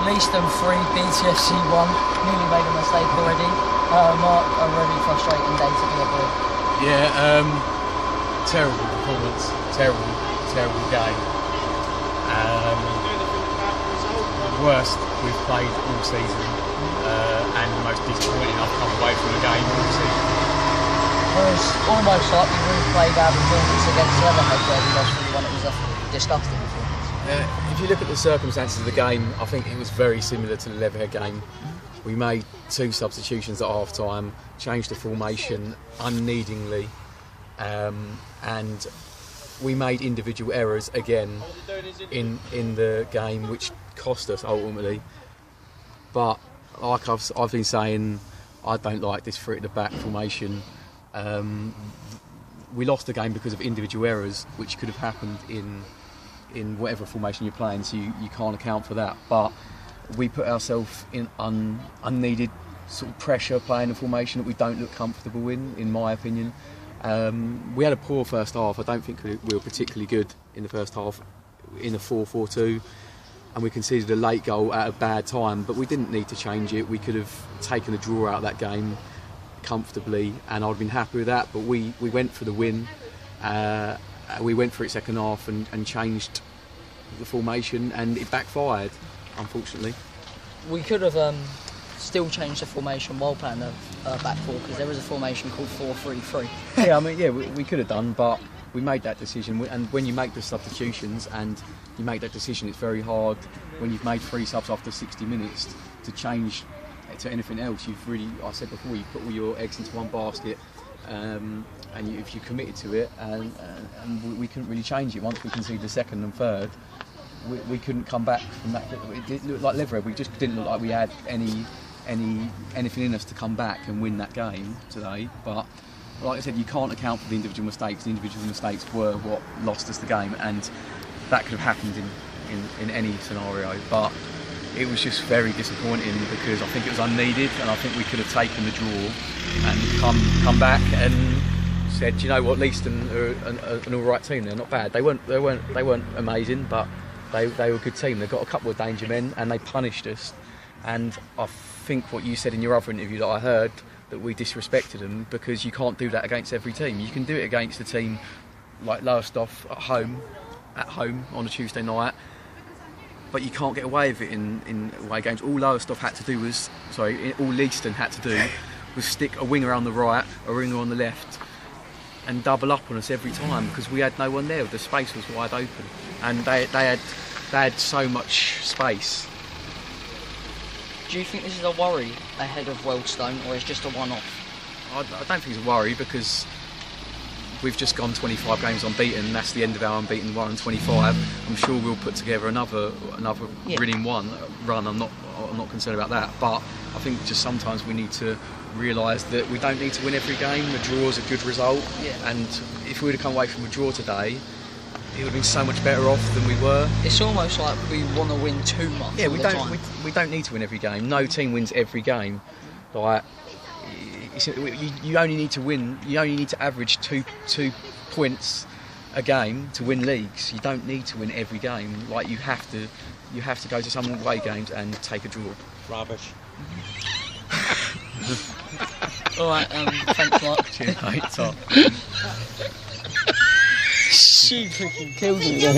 Leiston 3, BTFC 1. Nearly made a mistake already. Mark, a really frustrating day to be a boy. Yeah, terrible performance, terrible game. Worst we've played all season, and the most disappointing I've come away from the game all season. It was almost like we replayed our performance against Leatherhead where we lost 3-1. It was a disgusting performance. If you look at the circumstances of the game, I think it was very similar to the Leatherhead game. We made 2 substitutions at half time, changed the formation unneedingly, and we made individual errors again in the game, which cost us ultimately. But like I've been saying, I don't like this 3 at the back formation. We lost the game because of individual errors, which could have happened in whatever formation you're playing, so you can't account for that. But we put ourselves in unneeded sort of pressure playing a formation that we don't look comfortable in my opinion. We had a poor first half. I don't think we were particularly good in the first half in a 4-4-2, and we conceded a late goal at a bad time, but we didn't need to change it. We could have taken a draw out of that game comfortably, and I'd have been happy with that, but we went for the win. We went for it second half and changed the formation, and it backfired, unfortunately. We could have still changed the formation while playing the back 4, because there was a formation called 4-3-3. Yeah, I mean, yeah, we could have done, but we made that decision. And when you make the substitutions and you make that decision, it's very hard when you've made 3 subs after 60 minutes to change to anything else. You've really, I said before, you put all your eggs into one basket, and if you committed to it, and we couldn't really change it. Once we conceded the second and third, we couldn't come back from that. It looked like Leatherhead. We just didn't look like we had anything in us to come back and win that game today. But like I said, you can't account for the individual mistakes. The individual mistakes were what lost us the game, and that could have happened in any scenario. But it was just very disappointing because I think it was unneeded, and I think we could have taken the draw and come back and said, you know what, Leiston are an all right team. They're not bad. They weren't amazing, but they were a good team. They've got a couple of danger men, and they punished us. And I think what you said in your other interview that I heard, that we disrespected them, because you can't do that against every team. You can do it against a team like Leiston at home on a Tuesday night, but you can't get away with it in away games. All Leiston had to do was stick a winger on the right, a winger on the left, and double up on us every time, because we had no one there. The space was wide open, and they had so much space. Do you think this is a worry ahead of Leiston, or is it just a one-off? I don't think it's a worry, because we've just gone 25 games unbeaten. That's the end of our unbeaten run, 25. I'm sure we'll put together another winning run. I'm not concerned about that. But I think just sometimes we need to realise that we don't need to win every game. The draw is a good result, and if we would have come away from a draw today, it would have been so much better off than we were. It's almost like we want to win too much. Yeah, we don't need to win every game. No team wins every game. Like, you only need to win. You only need to average two points a game to win leagues. You don't need to win every game. Like, you have to go to some away games and take a draw. Rubbish. All right. Thanks, Mark. Cheers, mate. Tom. She freaking killed me.